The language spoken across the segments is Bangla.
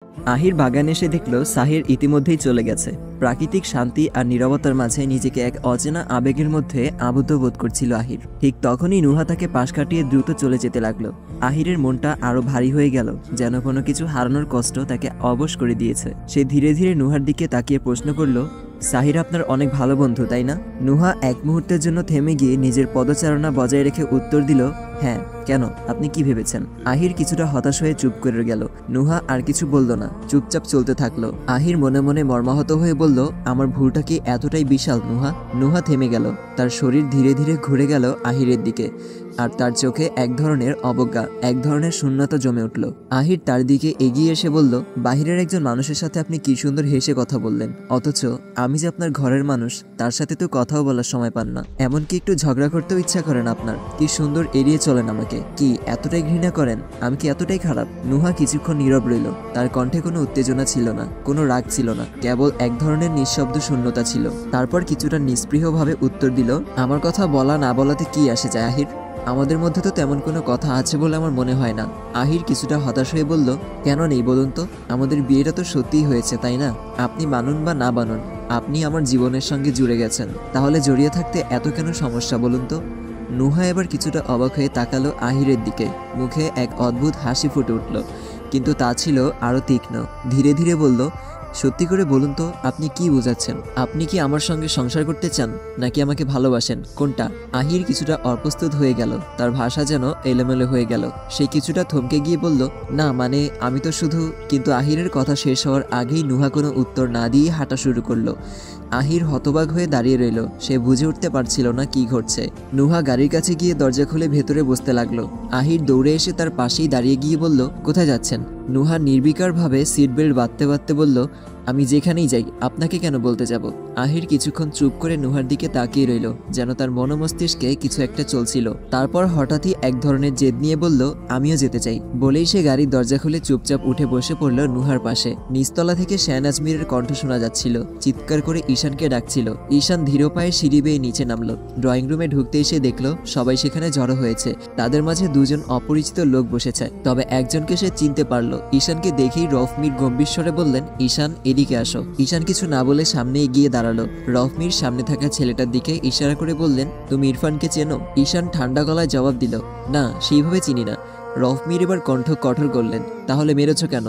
আহির বাগানে এসে দেখল সাহির ইতিমধ্যেই চলে গেছে। প্রাকৃতিক শান্তি আর নীরবতার মাঝে নিজেকে এক অচেনা আবেগের মধ্যে আবদ্ধ বোধ করছিল আহির। ঠিক তখনই নুহা তাকে পাশ কাটিয়ে দ্রুত চলে যেতে লাগলো। আহিরের মনটা আরো ভারী হয়ে গেল, যেন কোনো কিছু হারানোর কষ্ট তাকে অবশ করে দিয়েছে। সে ধীরে ধীরে নুহার দিকে তাকিয়ে প্রশ্ন করলো, সাহির আপনার অনেক ভালো বন্ধু তাই না? নুহা এক মুহূর্তের জন্য থেমে গিয়ে নিজের পদচারণা বজায় রেখে উত্তর দিল, হ্যাঁ। কেন, আপনি কি ভেবেছেন? আহির কিছুটা হতাশ হয়ে চুপ করে গেল। নুহা আর কিছু বলল না, চুপচাপ চলতে থাকলো। আহির মনে মনে মর্মাহত হয়ে বলল, আমার ভুলটা কি এতটাই বিশাল নুহা? নুহা থেমে গেল। তার শরীর ধীরে ধীরে ঘুরে গেল আহিরের দিকে, আর তার চোখে এক ধরনের অবজ্ঞা, এক ধরনের শূন্যতা জমে উঠল। আহির তার দিকে এগিয়ে এসে বলল, বাহিরের একজন মানুষের সাথে আপনি কি সুন্দর হেসে কথা বললেন, অথচ আমি যে আপনার ঘরের মানুষ, তার সাথে তো কথাও বলার সময় পান না। এমনকি একটু ঝগড়া করতেও ইচ্ছা করেন আপনার। কি সুন্দর এড়িয়ে চলেন আমাকে। কি এতটাই ঘৃণা করেন? আমি কি এতটাই খারাপ? নুহা কিছুক্ষণ নীরব রইল। তার কণ্ঠে কোনো উত্তেজনা ছিল না, কোনো রাগ ছিল না, কেবল এক ধরনের নিঃশব্দ শূন্যতা ছিল। তারপর কিছুটা নিস্পৃহভাবে উত্তর দিল, আমার কথা বলা না বলাতে কি আসে যায় আহির? আমাদের মধ্যে তো তেমন কোনো কথা আছে বলে আমার মনে হয় না। আহির কিছুটা হতাশ হয়ে বলল, কেন নেই বলুন তো? আমাদের বিয়েটা তো সত্যিই হয়েছে তাই না? আপনি মানুন বা না মানুন, আপনি আমার জীবনের সঙ্গে জুড়ে গেছেন। তাহলে জড়িয়ে থাকতে এত কেন সমস্যা বলুন তো? নুহা এবার কিছুটা অবাক হয়ে তাকালো আহিরের দিকে। মুখে এক অদ্ভুত হাসি ফুটে উঠল, কিন্তু তা ছিল আরও তীক্ষ্ণ। ধীরে ধীরে বলল, সত্যি করে বলুন তো, আপনি কি বোঝাচ্ছেন? আপনি কি আমার সঙ্গে সংসার করতে চান, নাকি আমাকে ভালোবাসেন? কোনটা? আহির কিছুটা অপ্রস্তুত হয়ে গেল, তার ভাষা যেন এলোমেলো হয়ে গেল। সে কিছুটা থমকে গিয়ে বলল, না মানে আমি তো শুধু। কিন্তু আহিরের কথা শেষ হওয়ার আগেই নুহা কোনো উত্তর না দিয়ে হাঁটা শুরু করলো। আহির হতবাক হয়ে দাঁড়িয়ে রইল। সে বুঝে উঠতে পারছিল না কি ঘটছে। নুহা গাড়ির কাছে গিয়ে দরজা খুলে ভেতরে বসতে লাগলো। আহির দৌড়ে এসে তার পাশেই দাঁড়িয়ে গিয়ে বলল, কোথায় যাচ্ছেন? নুহা নির্বিকারভাবে সিট বেল্ট বাঁধতে বাঁধতে বলল, আমি যেখানেই যাই আপনাকে কেন বলতে যাব? আহির কিছুক্ষণ চুপ করে নুহার দিকে তাকিয়ে রইল, যেন তার মনোমস্তিষ্কে কিছু একটা চলছিল। তারপর হঠাৎই এক ধরনের জেদ নিয়ে বলল, আমিও যেতে চাই। বলেই সে গাড়ির দরজা খুলে চুপচাপ উঠে বসে পড়ল নুহার পাশে। নিচতলা থেকে শাহনাজ মীরের কণ্ঠ শোনা যাচ্ছিল, চিৎকার করে ঈশানকে ডাকছিল। ঈশান ধীর পায়ে সিঁড়ি বেয়ে নিচে নামলো। ড্রয়িং রুমে ঢুকতে এসে দেখলো সবাই সেখানে জড়ো হয়েছে। তাদের মাঝে দুজন অপরিচিত লোক বসেছে, তবে একজনকে সে চিনতে পারলো। ঈশানকে দেখেই রফ মীর গম্ভীর স্বরে বললেন, ঈশান এদিকে আসো। ঈশান কিছু না বলে সামনে এগিয়ে দাঁড়ালো। রফ মীর সামনে থাকা ছেলেটার দিকে ইশারা করে বললেন, তুমি ইরফানকে চেনো? ঈশান ঠান্ডা গলায় জবাব দিল, না সেইভাবে চিনি না। রফ মীর এবার কণ্ঠ কঠোর করলেন, তাহলে মেরেছ কেন?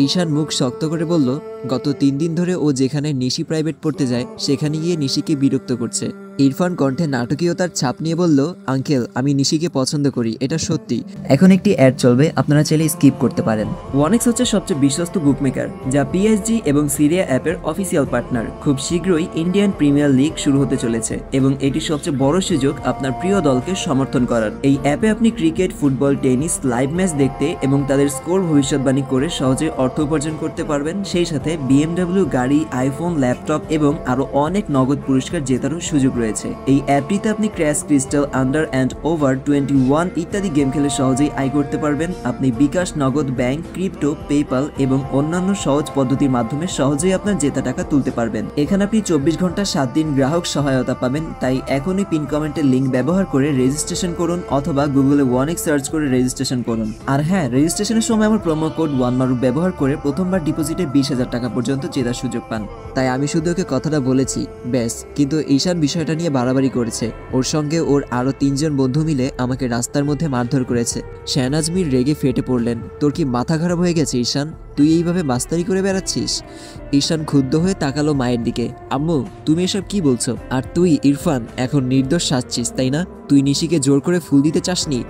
ঈশান মুখ শক্ত করে বলল, গত 3 দিন ধরে ও যেখানে নিশি প্রাইভেট পড়তে যায় সেখানে গিয়ে নিশিকে বিরক্ত করছে। ইরফান কণ্ঠে নাটকীয়তার ছাপ নিয়ে বলল, আঙ্কেল আমি নিশিকে পছন্দ করি, এটা সত্যি। এখন একটি অ্যাড চলবে, আপনারা চাইলে স্কিপ করতে পারেন। ওয়ানেক্স হচ্ছে সবচেয়ে বিশ্বস্ত বুকমেকার, যা পিএসজি এবং সিরিয়া অ্যাপের অফিসিয়াল পার্টনার। খুব শীঘ্রই ইন্ডিয়ান প্রিমিয়ার লিগ শুরু হতে চলেছে এবং এটি সবচেয়ে বড় সুযোগ আপনার প্রিয় দলকে সমর্থন করার। এই অ্যাপে আপনি cricket, football, tennis live match দেখতে এবং তাদের স্কোর ভবিষ্যৎবাণী করে সহজে অর্থ উপার্জন করতে পারবেন। সেই সাথে বিএমডব্লিউ গাড়ি, আইফোন, ল্যাপটপ এবং আরো অনেক নগদ পুরস্কার জেতারও সুযোগ রয়েছে। এই অ্যাপটিতে আপনি crash, crystal, under and over 21 ইত্যাদি গেম খেলে সহজেই আয় করতে পারবেন। আপনি বিকাশ, নগদ, ব্যাংক, ক্রিপ্টো, পেপাল এবং অন্যান্য সহজ পদ্ধতির মাধ্যমে সহজেই আপনার জেতা টাকা তুলতে পারবেন। এখানে আপনি 24 ঘন্টা 7 দিন গ্রাহক সহায়তা পাবেন। তাই এখনই পিন কমেন্টের লিঙ্ক ব্যবহার করে রেজিস্ট্রেশন করুন অথবা গুগলে ওয়ানেক্স সার্চ করে রেজিস্ট্রেশন করুন। আর হ্যাঁ, রেজিস্ট্রেশনের সময় আমার প্রোমো কোড ওয়ানমারুফ ব্যবহার করে প্রথমবার ডিপোজিটে 20,000 টাকা পর্যন্ত জেতার সুযোগ পান। তাই আমি শুধু ওকে কথাটা বলেছি ব্যাস। কিন্তু ঈশান বিষয়টা নিয়ে বাড়াবাড়ি করেছে। ওর সঙ্গে ওর আরো 3 জন বন্ধু মিলে আমাকে রাস্তার মধ্যে মারধর করেছে। শাহনাজ মীর রেগে ফেটে পড়লেন, তোর কি মাথা খারাপ হয়ে গেছে ঈশান? তুই এইভাবে মাস্তারি করে বেড়াচ্ছিস? ঈশান ক্ষুব্ধ হয়ে তাকালো মায়ের দিকে। আম্মু তুমি এসব কি বলছো? আর তুই ইরফান এখন নির্দোষ সাজছিস তাই না? তুই নিশিকে জোর করে ফুল দিতে চাসনি,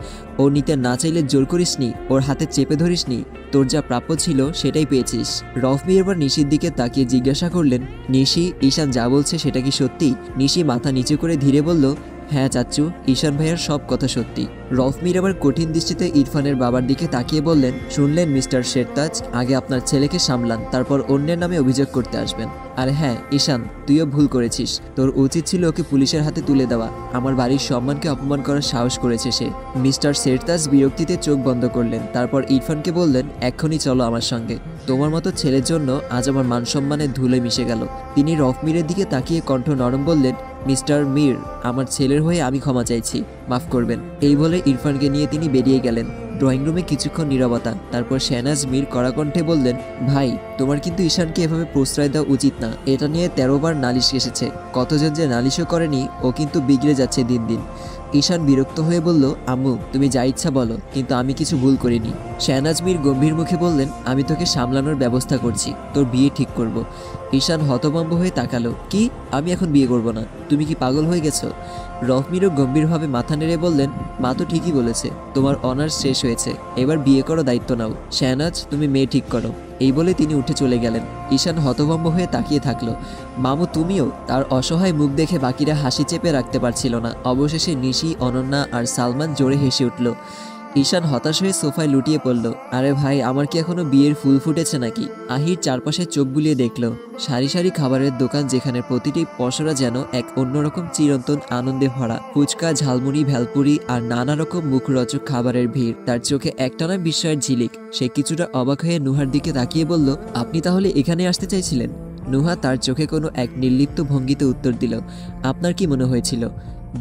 ও নিতে না চাইলে জোর করিসনি, ওর হাতে চেপে ধরিসনি, তোর যা প্রাপ্য ছিল সেটাই পেয়েছিস। রফমি এবার নিশির দিকে তাকিয়ে জিজ্ঞাসা করলেন, নিশি ঈশান যা বলছে সেটা কি সত্যি? নিশি মাথা নিচু করে ধীরে বলল, হ্যাঁ চাচ্চু, ঈশান ভাইয়ার সব কথা সত্যি। রফমির আবার কঠিন দৃষ্টিতে ইরফানের বাবার দিকে তাকিয়ে বললেন, শুনলেন মিস্টার শেরতাজ, আগে আপনার ছেলেকে সামলান, তারপর অন্যের নামে অভিযোগ করতে আসবেন। আর হ্যাঁ ঈশান, তুইও ভুল করেছিস। তোর উচিত ছিল ওকে পুলিশের হাতে তুলে দেওয়া। আমার বাড়ির সম্মানকে অপমান করার সাহস করেছে সে। মিস্টার শেরতাজ বিরক্তিতে চোখ বন্ধ করলেন। তারপর ইরফানকে বললেন, এক্ষুনি চলো আমার সঙ্গে। তোমার মতো ছেলের জন্য আজ আমার মান সম্মানের ধুলোয় মিশে গেল। তিনি রফমিরের দিকে তাকিয়ে কণ্ঠ নরম বললেন, মিস্টার মীর, আমার ছেলের হয়ে আমি ক্ষমা চাইছি, মাফ করবেন। এই বলে ইরফানকে নিয়ে তিনি বেরিয়ে গেলেন। ড্রয়িং রুমে কিছুক্ষণ নীরবতা, তারপর শেহনাজ মীর কড়া কণ্ঠে বললেন, ভাই তোমার কিন্তু ঈশানকে এভাবে প্রশ্রয় দেওয়া উচিত না। এটা নিয়ে 13 বার নালিশ এসেছে, কতজন যে নালিশও করেনি, ও কিন্তু বিগড়ে যাচ্ছে দিন দিন। ঈশান বিরক্ত হয়ে বলল, আম্মু তুমি যা ইচ্ছা বলো, কিন্তু আমি কিছু ভুল করিনি। শেহনাজ মীর গম্ভীর মুখে বললেন, আমি তোকে সামলানোর ব্যবস্থা করছি, তোর বিয়ে ঠিক করব। ঈশান হতভম্ব হয়ে তাকালো, কি? আমি এখন বিয়ে করব না? তুমি কি পাগল হয়ে গেছো? রফমিরও গম্ভীরভাবে মাথা নেড়ে বললেন, মা তো ঠিকই বলেছে, তোমার অনার্স শেষ হয়েছে, এবার বিয়ে করো, দায়িত্ব নাও। শেহনাজ তুমি মেয়ে ঠিক করো। এই বলে তিনি উঠে চলে গেলেন। ঈশান হতভম্ব হয়ে তাকিয়ে থাকলো। মামু তুমিও? তার অসহায় মুখ দেখে বাকিরা হাসি চেপে রাখতে পারছিল না। অবশেষে নিশি, অনন্যা আর সালমান জোরে হেসে উঠল। ঈশান হতাশ হয়ে সোফায় লুটিয়ে পড়ল। আরে ভাই, আমার কি এখনো বিয়ের ফুল ফুটেছে নাকি? আহির চারপাশে চোখ বুলিয়ে দেখল সারি সারি খাবারের দোকান, যেখানে প্রতিটি পসরা যেন এক অন্যরকম চিরন্তন আনন্দে ভরা। ফুচকা, ঝালমুড়ি, ভেলপুরি আর নানা রকম মুখরোচক খাবারের ভিড়। তার চোখে একটানা বিস্ময়ের ঝিলিক। সে কিছুটা অবাক হয়ে নুহার দিকে তাকিয়ে বলল, আপনি তাহলে এখানে আসতে চাইছিলেন? নুহা তার চোখে কোনো এক নির্লিপ্ত ভঙ্গিতে উত্তর দিল, আপনার কি মনে হয়েছিল?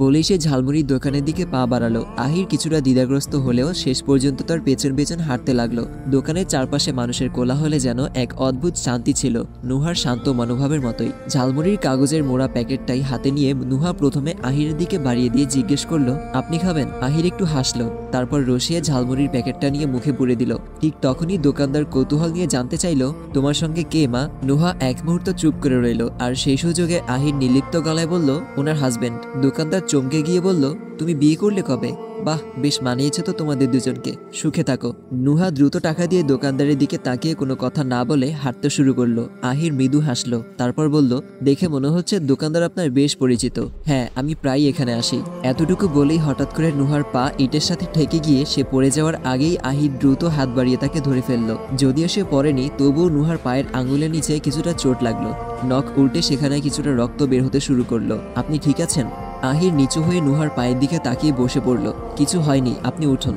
বলেই সে ঝালমুড়ির দোকানের দিকে পা বাড়ালো। আহির কিছুটা দ্বিধাগ্রস্ত হলেও শেষ পর্যন্ত তার পেছন পেছন হাঁটতে লাগলো। দোকানের চারপাশে মানুষের কোলাহলে যেন এক অদ্ভুত শান্তি ছিল, নুহার শান্ত মনোভাবের মতোই। ঝালমুড়ির কাগজের মোড়া প্যাকেটটাই হাতে নিয়ে নুহা প্রথমে আহিরের দিকে বাড়িয়ে দিয়ে জিজ্ঞেস করলো, আপনি খাবেন? আহির একটু হাসলো, তারপর রসিয়ে ঝালমুড়ির প্যাকেটটা নিয়ে মুখে পুরে দিল। ঠিক তখনই দোকানদার কৌতূহল নিয়ে জানতে চাইলো, তোমার সঙ্গে কে মা? নুহা এক মুহূর্ত চুপ করে রইল, আর সেই সুযোগে আহির নির্লিপ্ত গলায় বলল, ওনার হাজবেন্ড। দোকানদার চমকে গিয়ে বলল, তুমি বিয়ে করলে কবে? বাহ, বেশ মানিয়েছে তো তোমাদের দুজনকে, সুখে থাকো। নুহা দ্রুত টাকা দিয়ে দোকানদারের দিকে তাকিয়ে কোনো কথা না বলে হাঁটতে শুরু করলো। আহির মৃদু হাসলো, তারপর বলল, দেখে মনে হচ্ছে দোকানদার আপনার বেশ পরিচিত। হ্যাঁ, আমি প্রায় এখানে আসি। এতটুকু বলেই হঠাৎ করে নুহার পা ইটের সাথে ঠেকে গিয়ে সে পড়ে যাওয়ার আগেই আহির দ্রুত হাত বাড়িয়ে তাকে ধরে ফেললো। যদিও সে পড়েনি, তবুও নুহার পায়ের আঙুলের নিচে কিছুটা চোট লাগলো। নখ উল্টে সেখানে কিছুটা রক্ত বের হতে শুরু করলো। আপনি ঠিক আছেন? আহির নিচু হয়ে নুহার পায়ের দিকে তাকিয়ে বসে পড়ল। কিছু হয়নি, আপনি উঠুন।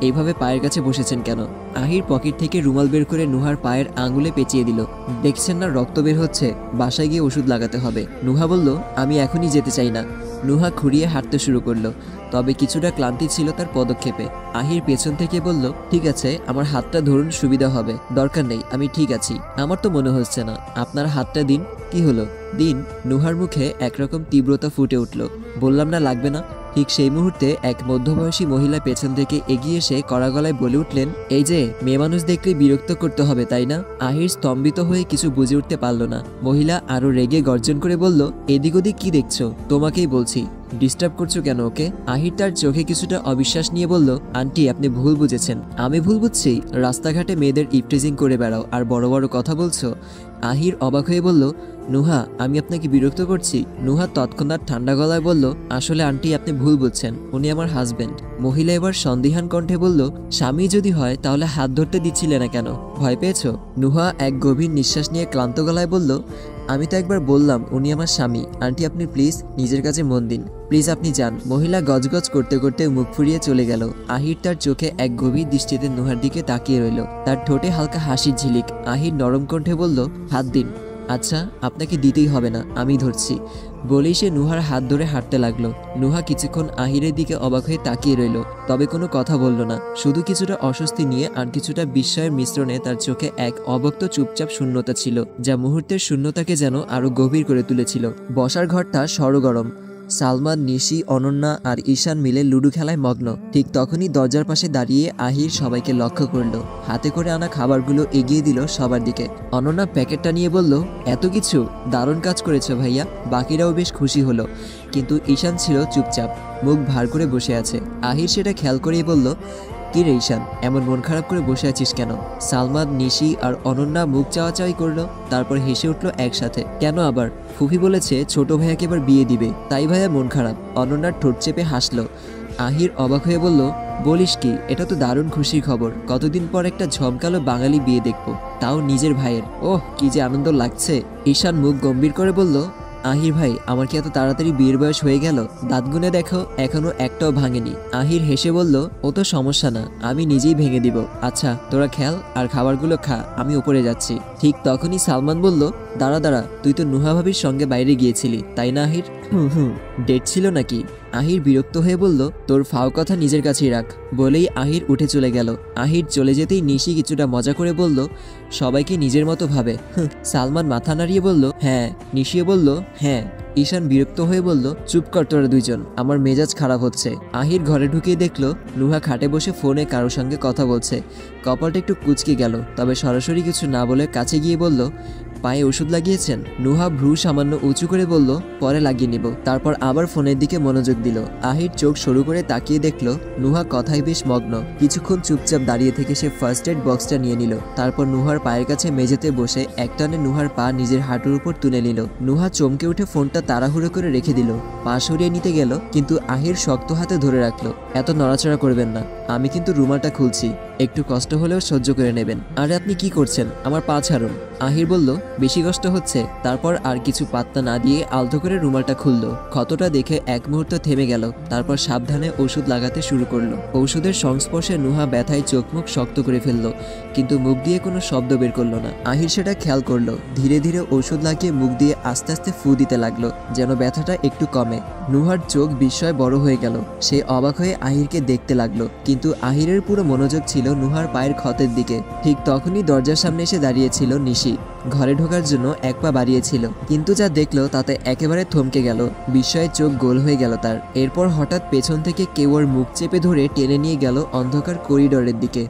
এইভাবে পায়ের কাছে বসেছেন কেন? আহির পকেট থেকে রুমাল বের করে নুহার পায়ের আঙুলে পেঁচিয়ে দিল। দেখছেন না রক্ত বের হচ্ছে, বাসায় গিয়ে ওষুধ লাগাতে হবে। নুহা বলল, আমি এখনই যেতে চাই না। নুহা খুঁড়িয়ে হাঁটতে শুরু করলো, তবে কিছুটা ক্লান্তি ছিল তার পদক্ষেপে। আহির পেছন থেকে বলল, ঠিক আছে, আমার হাতটা ধরুন, সুবিধা হবে। দরকার নেই, আমি ঠিক আছি। আমার তো মনে হচ্ছে না। আপনার হাতটা দিন। কি হলো? দিন। নুহার মুখে একরকম তীব্রতা ফুটে উঠল। বললাম না লাগবে না। ঠিক সেই মুহূর্তে এক মধ্যবয়সী মহিলা পেছন থেকে এগিয়ে এসে কড়া গলায় বলে উঠলেন, এই যে মেয়ে মানুষ দেখলে বিরক্ত করতে হবে তাই না? আহির স্তম্ভিত হয়ে কিছু বুঝে উঠতে পারল না। মহিলা আরো রেগে গর্জন করে বলল, এদিক ওদিক কি দেখছো? তোমাকেই বলছি, ডিস্টার্ব করছো কেন ওকে? আহির তার চোখে কিছুটা অবিশ্বাস নিয়ে বলল, আন্টি আপনি ভুল বুঝেছেন। আমি ভুল বুঝছি? রাস্তাঘাটে মেয়েদের ইফটিজিং করে বেড়াও আর বড় বড় কথা বলছো? আহির অবাক হয়ে বলল, নুহা আমি আপনাকে বিরক্ত করছি? নুহা তৎক্ষণাৎ ঠান্ডা গলায় বলল, আসলে আন্টি আপনি ভুল বুঝছেন, উনি আমার হাজবেন্ড। মহিলা এবার সন্দিহান কণ্ঠে বলল, স্বামী যদি হয় তাহলে হাত ধরতে দিচ্ছিলে না কেন? ভয় পেয়েছো? নুহা এক গভীর নিঃশ্বাস নিয়ে ক্লান্ত গলায় বলল, আমি তো একবার বললাম উনি আমার স্বামী। আন্টি আপনি প্লিজ নিজের কাছে মন দিন, প্লিজ আপনি যান। মহিলা গজগজ করতে করতে মুখ ফুরিয়ে চলে গেল। আহির তার চোখে এক গভীর দৃষ্টিতে নুহার দিকে তাকিয়ে রইল। তার ঠোঁটে হালকা হাসির ঝিলিক। আহির নরম কণ্ঠে বলল, হাত দিন। আচ্ছা, আপনাকে দিতেই হবে না, আমি ধরছি। বলেই সে নুহার হাত ধরে হাঁটতে লাগলো। নুহা কিছুক্ষণ আহিরের দিকে অবাক হয়ে তাকিয়ে রইল, তবে কোনো কথা বলল না। শুধু কিছুটা অস্বস্তি নিয়ে আর কিছুটা বিস্ময়ের মিশ্রণে তার চোখে এক অব্যক্ত চুপচাপ শূন্যতা ছিল, যা মুহূর্তের শূন্যতাকে যেন আরো গভীর করে তুলেছিল। বসার ঘরটা সরগরম। সালমান, নিশি, অনন্যা আর ঈশান মিলে লুডো খেলায় মগ্ন। ঠিক তখনই দরজার পাশে দাঁড়িয়ে আহির সবাইকে লক্ষ্য করলো। হাতে করে আনা খাবারগুলো এগিয়ে দিল সবার দিকে। অনন্যা প্যাকেটটা নিয়ে বলল, এত কিছু, দারুণ কাজ করেছো ভাইয়া। বাকিরাও বেশ খুশি হলো, কিন্তু ঈশান ছিল চুপচাপ, মুখ ভার করে বসে আছে। আহির সেটা খেয়াল করেই বলল, কি রে ঈশান, এমন মন খারাপ করে বসে আছিস কেন? সালমান, নিশি আর অনন্যা মুখ চাওয়াচাওয়ি করলো, তারপর হেসে উঠলো একসাথে। কেন আবার? ফুফি বলেছে ছোট ভাইয়াকে এবার বিয়ে দিবে, তাই ভাইয়া মন খারাপ। অনন্যার ঠোঁট চেপে হাসলো। আহির অবাক হয়ে বলল, বলিস কি? এটা তো দারুণ খুশির খবর। কতদিন পর একটা ঝমকালো বাঙালি বিয়ে দেখবো, তাও নিজের ভাইয়ের। ওহ, কি যে আনন্দ লাগছে। ঈশান মুখ গম্ভীর করে বলল, আহির ভাই, আমার কি এত তাড়াতাড়ি বিয়ের বয়স হয়ে গেল? দাঁত গুনে দেখো, এখনো একটাও ভাঙেনি। আহির হেসে বলল, ও তো সমস্যা না, আমি নিজেই ভেঙে দিব। আচ্ছা তোরা খেল আর খাবারগুলো খা, আমি উপরে যাচ্ছি। ঠিক তখনই সালমান বলল, দাঁড়া দাঁড়া, তুই তো নুহা ভাবির সঙ্গে বাইরে গিয়েছিলি তাই না আহির? হুম, ডেট ছিল নাকি? আহির বিরক্ত হয়ে বলল, তোর ফাও কথা নিজের কাছেই রাখ, বলেই আহির উঠে চলে গেল। আহির চলে যেতেই নিশি কিছুটা মজা করে বলল, সবাইকে নিজের মতো ভাবে। সালমান মাথা নাড়িয়ে বলল, হ্যাঁ। নিশিও বলল, হ্যাঁ। ঈশান বিরক্ত হয়ে বলল, চুপ কর তোরা দুইজন, আমার মেজাজ খারাপ হচ্ছে। আহির ঘরে ঢুকিয়ে দেখলো নুহা খাটে বসে ফোনে কারোর সঙ্গে কথা বলছে। কপালটা একটু কুঁচকে গেল, তবে সরাসরি কিছু না বলে কাছে গিয়ে বলল, পায়ে ওষুধ লাগিয়েছেন? নুহা ভ্রু সামান্য উঁচু করে বলল, পরে লাগিয়ে নিব। তারপর আবার ফোনের দিকে মনোযোগ দিল। আহির চোখ সরু করে তাকিয়ে দেখলো নুহা কথায় বেশ মগ্ন। কিছুক্ষণ চুপচাপ দাঁড়িয়ে থেকে সে ফার্স্ট এড বক্সটা নিয়ে নিল। তারপর নুহার পায়ের কাছে মেঝেতে বসে একটানে নুহার পা নিজের হাঁটুর উপর তুলে নিল। নুহা চমকে উঠে ফোনটা তাড়াহুড়ো করে রেখে দিল। পা সরিয়ে নিতে গেল, কিন্তু আহির শক্ত হাতে ধরে রাখলো। এত নড়াচড়া করবেন না, আমি কিন্তু রুমালটা খুলছি, একটু কষ্ট হলেও সহ্য করে নেবেন। আরে আপনি কি করছেন, আমার পা ছাড়ুন। আহির বলল, বেশি কষ্ট হচ্ছে? তারপর আর কিছু পাত্তা না দিয়ে আলতো করে রুমালটা খুললো। ক্ষতটা দেখে এক মুহূর্ত থেমে গেল। তারপর সাবধানে ওষুধ লাগাতে শুরু করলো। ঔষধের সংস্পর্শে নুহা ব্যথায় চোখ মুখ শক্ত করে ফেললো, কিন্তু মুখ দিয়ে কোনো শব্দ বের করলো না। আহির সেটা খেয়াল করলো। ধীরে ধীরে ওষুধ লাগিয়ে মুখ দিয়ে আস্তে আস্তে ফু দিতে লাগলো, যেন ব্যথাটা একটু কমে। নুহার চোখ বিস্ময় বড় হয়ে গেল। সে অবাক হয়ে আহিরকে দেখতে লাগলো, কিন্তু আহিরের পুরো মনোযোগ ছিল নুহার পায়ের ক্ষতের দিকে। ঠিক তখনই দরজার সামনে এসে দাঁড়িয়েছিল নিশি। ঘরে ঢোকার জন্য এক পা বাড়িয়েছিল, কিন্তু যা দেখলো তাতে একেবারে থমকে গেল। বিস্ময়ে চোখ গোল হয়ে গেল তার। এরপর হঠাৎ পেছন থেকে কেউ ওর মুখ চেপে ধরে টেনে নিয়ে গেল অন্ধকার করিডোরের দিকে।